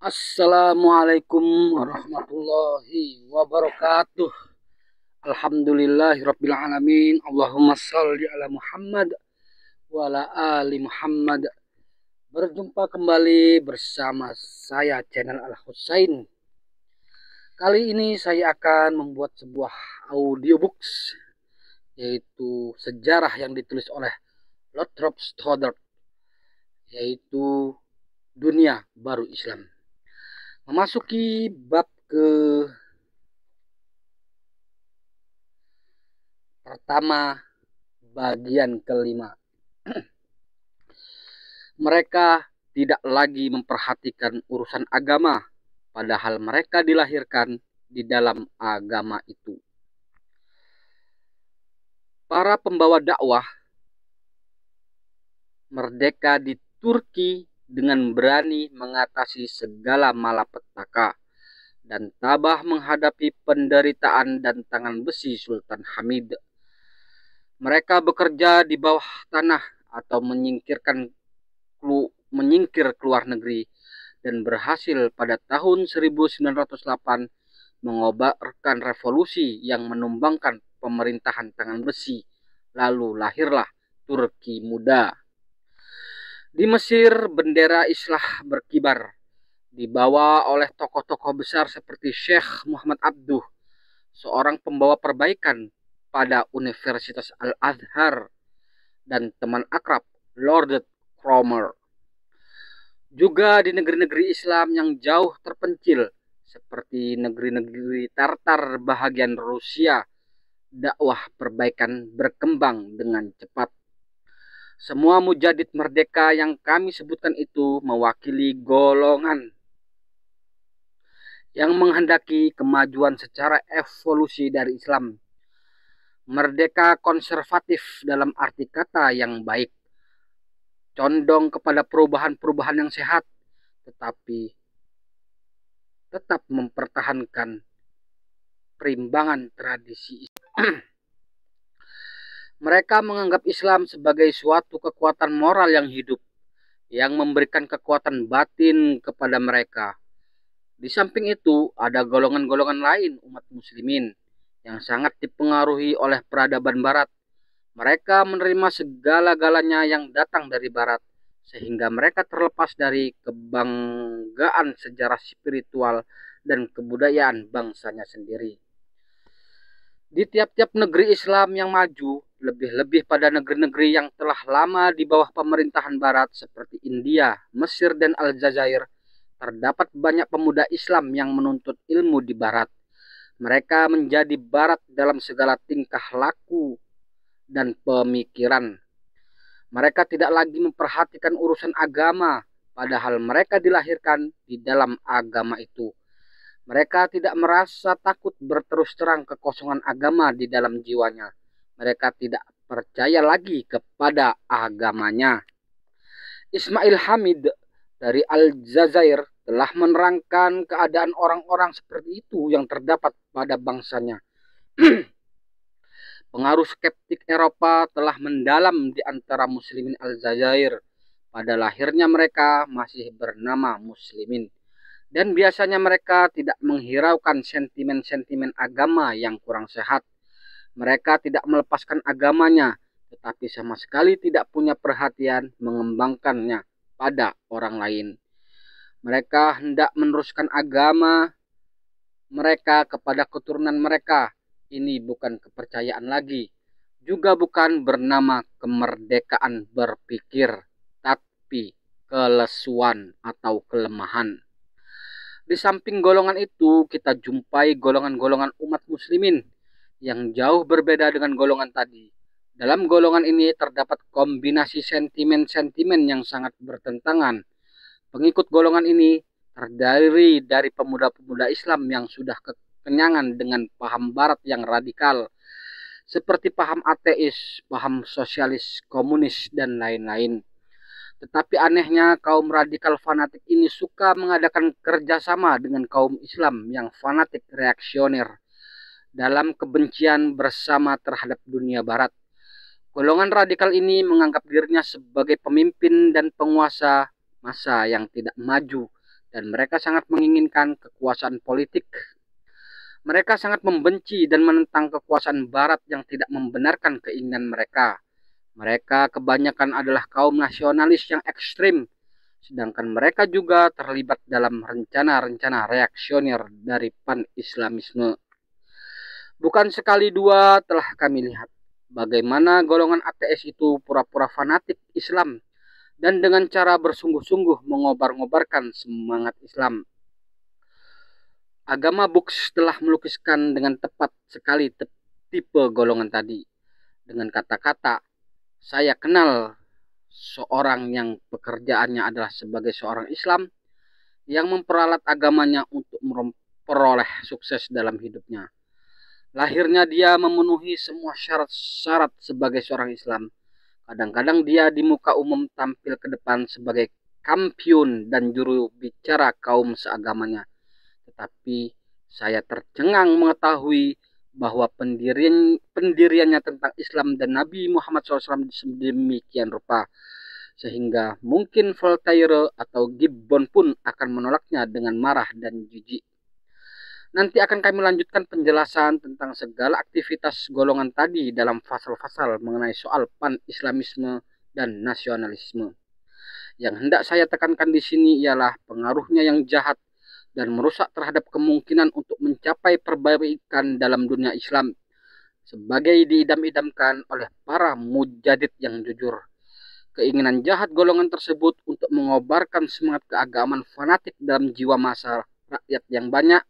Assalamualaikum warahmatullahi wabarakatuh. Alhamdulillahirabbil alamin. Allahumma shalli ala Muhammad wa ala ali Muhammad. Berjumpa kembali bersama saya channel Al Husain. Kali ini saya akan membuat sebuah audiobooks, yaitu sejarah yang ditulis oleh Lothrop Stoddard, yaitu Dunia Baru Islam. Memasuki bab ke pertama, bagian kelima. Mereka tidak lagi memperhatikan urusan agama, padahal mereka dilahirkan di dalam agama itu. Para pembawa dakwah merdeka di Turki dengan berani mengatasi segala malapetaka dan tabah menghadapi penderitaan dan tangan besi Sultan Hamid. Mereka bekerja di bawah tanah atau menyingkir keluar negeri dan berhasil pada tahun 1908 mengobarkan revolusi yang menumbangkan pemerintahan tangan besi. Lalu lahirlah Turki muda. Di Mesir, bendera Islah berkibar, dibawa oleh tokoh-tokoh besar seperti Syekh Muhammad Abduh, seorang pembawa perbaikan pada Universitas Al-Azhar, dan teman akrab Lord Cromer. Juga di negeri-negeri Islam yang jauh terpencil, seperti negeri-negeri Tartar bahagian Rusia, dakwah perbaikan berkembang dengan cepat. Semua mujadid merdeka yang kami sebutkan itu mewakili golongan yang menghendaki kemajuan secara evolusi dari Islam. Merdeka konservatif dalam arti kata yang baik, condong kepada perubahan-perubahan yang sehat, tetapi tetap mempertahankan perimbangan tradisi Islam. Mereka menganggap Islam sebagai suatu kekuatan moral yang hidup, yang memberikan kekuatan batin kepada mereka. Di samping itu, ada golongan-golongan lain umat muslimin yang sangat dipengaruhi oleh peradaban barat. Mereka menerima segala-galanya yang datang dari barat, sehingga mereka terlepas dari kebanggaan sejarah spiritual dan kebudayaan bangsanya sendiri. Di tiap-tiap negeri Islam yang maju, lebih-lebih pada negeri-negeri yang telah lama di bawah pemerintahan barat seperti India, Mesir, dan Aljazair, terdapat banyak pemuda Islam yang menuntut ilmu di barat. Mereka menjadi barat dalam segala tingkah laku dan pemikiran. Mereka tidak lagi memperhatikan urusan agama, padahal mereka dilahirkan di dalam agama itu. Mereka tidak merasa takut berterus terang kekosongan agama di dalam jiwanya. Mereka tidak percaya lagi kepada agamanya. Ismail Hamid dari Aljazair telah menerangkan keadaan orang-orang seperti itu yang terdapat pada bangsanya. Pengaruh skeptik Eropa telah mendalam di antara muslimin Aljazair. Pada lahirnya mereka masih bernama muslimin. Dan biasanya mereka tidak menghiraukan sentimen-sentimen agama yang kurang sehat. Mereka tidak melepaskan agamanya, tetapi sama sekali tidak punya perhatian mengembangkannya pada orang lain. Mereka hendak meneruskan agama mereka kepada keturunan mereka. Ini bukan kepercayaan lagi, juga bukan bernama kemerdekaan berpikir, tapi kelesuan atau kelemahan. Di samping golongan itu, kita jumpai golongan-golongan umat muslimin yang jauh berbeda dengan golongan tadi. Dalam golongan ini terdapat kombinasi sentimen-sentimen yang sangat bertentangan. Pengikut golongan ini terdiri dari pemuda-pemuda Islam yang sudah kekenyangan dengan paham barat yang radikal, seperti paham ateis, paham sosialis, komunis, dan lain-lain. Tetapi anehnya kaum radikal fanatik ini suka mengadakan kerjasama dengan kaum Islam yang fanatik reaksioner dalam kebencian bersama terhadap dunia barat. Golongan radikal ini menganggap dirinya sebagai pemimpin dan penguasa masa yang tidak maju, dan mereka sangat menginginkan kekuasaan politik. Mereka sangat membenci dan menentang kekuasaan Barat yang tidak membenarkan keinginan mereka. Mereka kebanyakan adalah kaum nasionalis yang ekstrim, sedangkan mereka juga terlibat dalam rencana-rencana reaksioner dari pan-Islamisme. Bukan sekali dua telah kami lihat bagaimana golongan ateis itu pura-pura fanatik Islam dan dengan cara bersungguh-sungguh mengobar-ngobarkan semangat Islam. Agama Books telah melukiskan dengan tepat sekali tipe golongan tadi. Dengan kata-kata, saya kenal seorang yang pekerjaannya adalah sebagai seorang Islam yang memperalat agamanya untuk memperoleh sukses dalam hidupnya. Lahirnya dia memenuhi semua syarat-syarat sebagai seorang Islam. Kadang-kadang dia di muka umum tampil ke depan sebagai kampiun dan juru bicara kaum seagamanya. Tetapi saya tercengang mengetahui bahwa pendiriannya tentang Islam dan Nabi Muhammad SAW sedemikian rupa, sehingga mungkin Voltaire atau Gibbon pun akan menolaknya dengan marah dan jijik. Nanti akan kami lanjutkan penjelasan tentang segala aktivitas golongan tadi dalam pasal-pasal mengenai soal pan-Islamisme dan nasionalisme. Yang hendak saya tekankan di sini ialah pengaruhnya yang jahat dan merusak terhadap kemungkinan untuk mencapai perbaikan dalam dunia Islam, sebagai diidam-idamkan oleh para mujadid yang jujur. Keinginan jahat golongan tersebut untuk mengobarkan semangat keagamaan fanatik dalam jiwa massa rakyat yang banyak,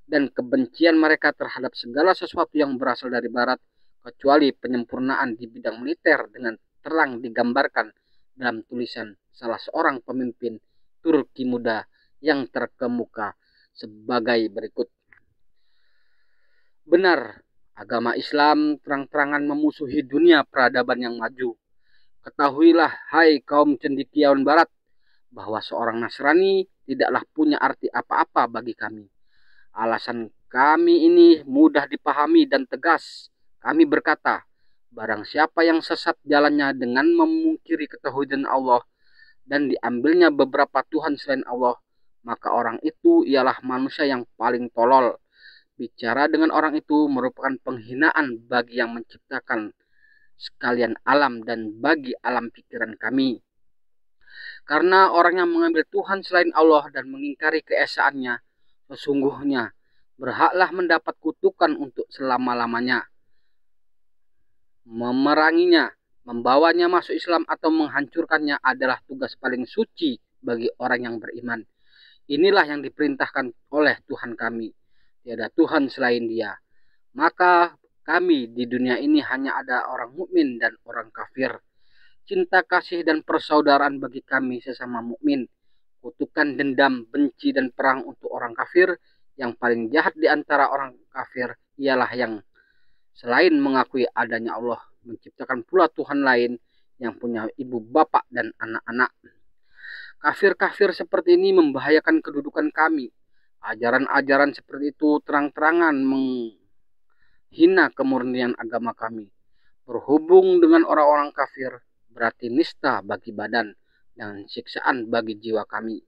dan kebencian mereka terhadap segala sesuatu yang berasal dari Barat, kecuali penyempurnaan di bidang militer, dengan terang digambarkan dalam tulisan salah seorang pemimpin Turki muda yang terkemuka sebagai berikut. Benar, agama Islam terang-terangan memusuhi dunia peradaban yang maju. Ketahuilah, hai kaum cendekiawan Barat, bahwa seorang Nasrani tidaklah punya arti apa-apa bagi kami. Alasan kami ini mudah dipahami dan tegas. Kami berkata, barang siapa yang sesat jalannya dengan memungkiri ketauhidan Allah dan diambilnya beberapa Tuhan selain Allah, maka orang itu ialah manusia yang paling tolol. Bicara dengan orang itu merupakan penghinaan bagi yang menciptakan sekalian alam dan bagi alam pikiran kami. Karena orang yang mengambil Tuhan selain Allah dan mengingkari keesaannya, sesungguhnya berhaklah mendapat kutukan untuk selama-lamanya. Memeranginya, membawanya masuk Islam atau menghancurkannya adalah tugas paling suci bagi orang yang beriman. Inilah yang diperintahkan oleh Tuhan kami. Tiada Tuhan selain Dia. Maka kami di dunia ini hanya ada orang mukmin dan orang kafir. Cinta kasih dan persaudaraan bagi kami sesama mukmin. Kutukan dendam, benci dan perang untuk orang kafir. Yang paling jahat di antara orang kafir ialah yang selain mengakui adanya Allah, menciptakan pula Tuhan lain yang punya ibu bapak dan anak-anak. Kafir-kafir seperti ini membahayakan kedudukan kami. Ajaran-ajaran seperti itu terang-terangan menghina kemurnian agama kami. Berhubung dengan orang-orang kafir berarti nista bagi badan dan siksaan bagi jiwa kami.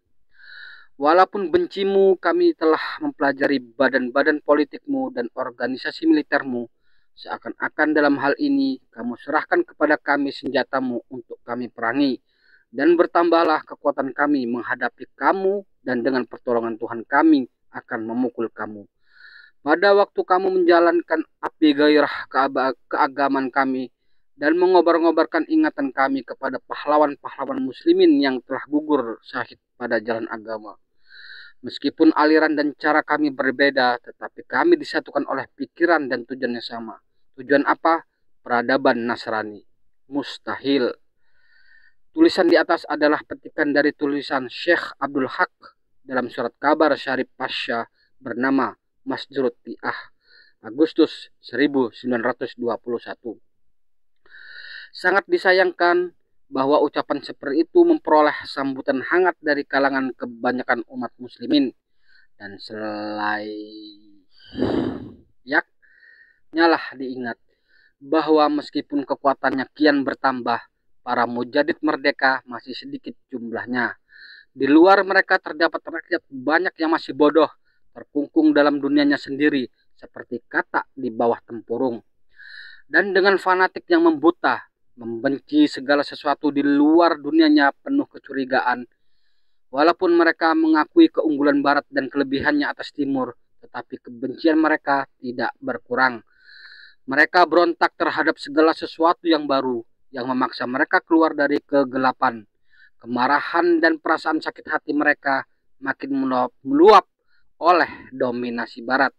Walaupun bencimu, kami telah mempelajari badan-badan politikmu dan organisasi militermu. Seakan-akan dalam hal ini kamu serahkan kepada kami senjatamu untuk kami perangi. Dan bertambahlah kekuatan kami menghadapi kamu, dan dengan pertolongan Tuhan kami akan memukul kamu. Pada waktu kamu menjalankan api gairah keagamaan kami dan mengobar-ngobarkan ingatan kami kepada pahlawan-pahlawan muslimin yang telah gugur syahid pada jalan agama. Meskipun aliran dan cara kami berbeda, tetapi kami disatukan oleh pikiran dan tujuan yang sama. Tujuan apa? Peradaban Nasrani. Mustahil. Tulisan di atas adalah petikan dari tulisan Syekh Abdul Haq dalam surat kabar Syarif Pasha bernama Masjurut Ti'ah, Agustus 1921. Sangat disayangkan bahwa ucapan seperti itu memperoleh sambutan hangat dari kalangan kebanyakan umat muslimin, dan selayaknya lah diingat bahwa meskipun kekuatannya kian bertambah, para mujadid merdeka masih sedikit jumlahnya, Di luar mereka terdapat rakyat banyak yang masih bodoh, terkungkung dalam dunianya sendiri, seperti katak di bawah tempurung. Dan dengan fanatik yang membuta, membenci segala sesuatu di luar dunianya penuh kecurigaan. Walaupun mereka mengakui keunggulan Barat dan kelebihannya atas Timur, tetapi kebencian mereka tidak berkurang. Mereka berontak terhadap segala sesuatu yang baru, yang memaksa mereka keluar dari kegelapan. Kemarahan dan perasaan sakit hati mereka makin meluap oleh dominasi Barat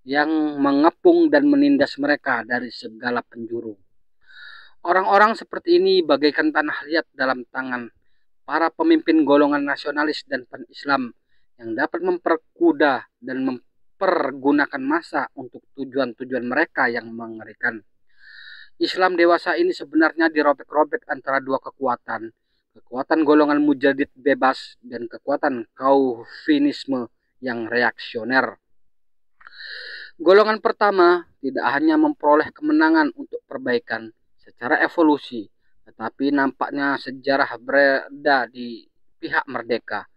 yang mengepung dan menindas mereka dari segala penjuru. Orang-orang seperti ini bagaikan tanah liat dalam tangan para pemimpin golongan nasionalis dan pan-Islam yang dapat memperkuda dan mempergunakan massa untuk tujuan-tujuan mereka yang mengerikan. Islam dewasa ini sebenarnya dirobek-robek antara dua kekuatan. Kekuatan golongan mujadid bebas dan kekuatan Calvinisme yang reaksioner. Golongan pertama tidak hanya memperoleh kemenangan untuk perbaikan secara evolusi, tetapi nampaknya sejarah berada di pihak mereka.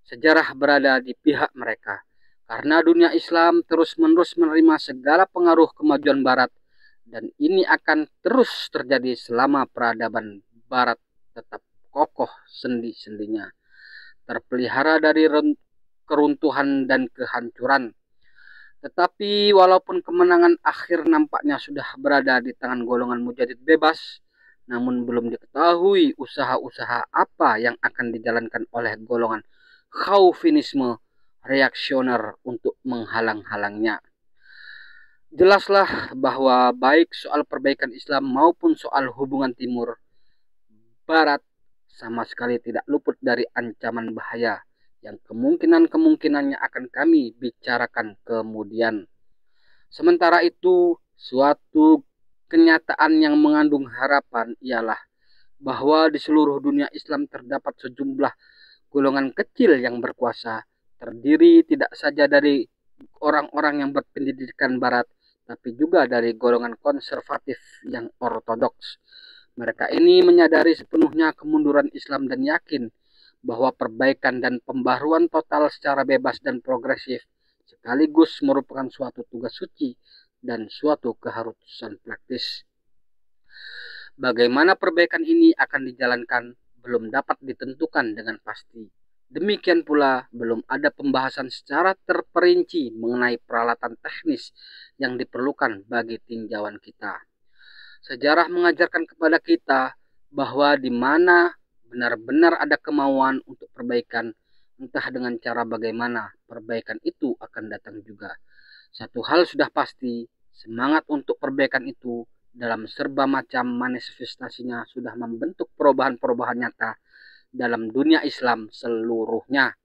Sejarah berada di pihak mereka. Karena dunia Islam terus-menerus menerima segala pengaruh kemajuan Barat, dan ini akan terus terjadi selama peradaban Barat tetap kokoh sendi-sendinya, terpelihara dari keruntuhan dan kehancuran. Tetapi walaupun kemenangan akhir nampaknya sudah berada di tangan golongan mujadid bebas, namun belum diketahui usaha-usaha apa yang akan dijalankan oleh golongan Calvinisme reaksioner untuk menghalang-halangnya. Jelaslah bahwa baik soal perbaikan Islam maupun soal hubungan Timur Barat sama sekali tidak luput dari ancaman bahaya yang kemungkinannya akan kami bicarakan kemudian. Sementara itu, suatu kenyataan yang mengandung harapan ialah bahwa di seluruh dunia Islam terdapat sejumlah golongan kecil yang berkuasa, terdiri tidak saja dari orang-orang yang berpendidikan Barat, tapi juga dari golongan konservatif yang ortodoks. Mereka ini menyadari sepenuhnya kemunduran Islam dan yakin bahwa perbaikan dan pembaruan total secara bebas dan progresif sekaligus merupakan suatu tugas suci dan suatu keharusan praktis. Bagaimana perbaikan ini akan dijalankan belum dapat ditentukan dengan pasti. Demikian pula belum ada pembahasan secara terperinci mengenai peralatan teknis yang diperlukan bagi tinjauan kita. Sejarah mengajarkan kepada kita bahwa di mana benar-benar ada kemauan untuk perbaikan, entah dengan cara bagaimana, perbaikan itu akan datang juga. Satu hal sudah pasti, semangat untuk perbaikan itu dalam serba macam manifestasinya sudah membentuk perubahan-perubahan nyata dalam dunia Islam seluruhnya.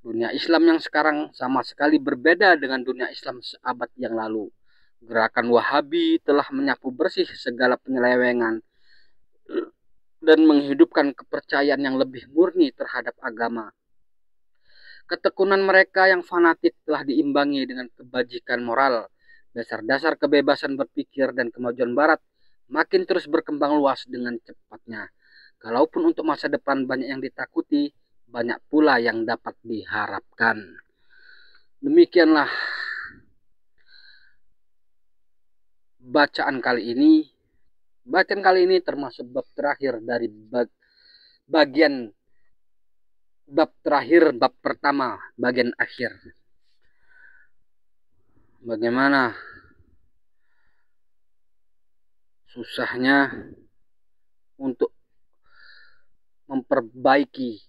Dunia Islam yang sekarang sama sekali berbeda dengan dunia Islam seabad yang lalu. Gerakan Wahabi telah menyapu bersih segala penyelewengan dan menghidupkan kepercayaan yang lebih murni terhadap agama. Ketekunan mereka yang fanatik telah diimbangi dengan kebajikan moral. Dasar-dasar kebebasan berpikir dan kemajuan Barat makin terus berkembang luas dengan cepatnya. Kalaupun untuk masa depan banyak yang ditakuti, banyak pula yang dapat diharapkan. Demikianlah bacaan kali ini. Bacaan kali ini termasuk bab terakhir dari bagian bab terakhir, bab pertama, bagian akhir. Bagaimana susahnya untuk memperbaiki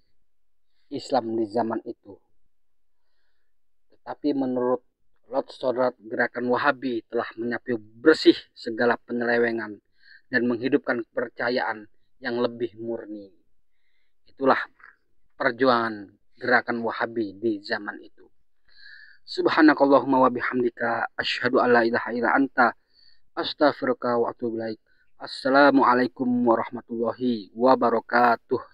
Islam di zaman itu. Tetapi menurut Lord Stoddard, gerakan Wahabi telah menyapu bersih segala penyelewengan dan menghidupkan kepercayaan yang lebih murni. Itulah perjuangan gerakan Wahabi di zaman itu. Subhanakallahumma wa bihamdika asyhadu an la ilaha illa anta astaghfiruka wa atubu ilaik. Assalamualaikum warahmatullahi wabarakatuh.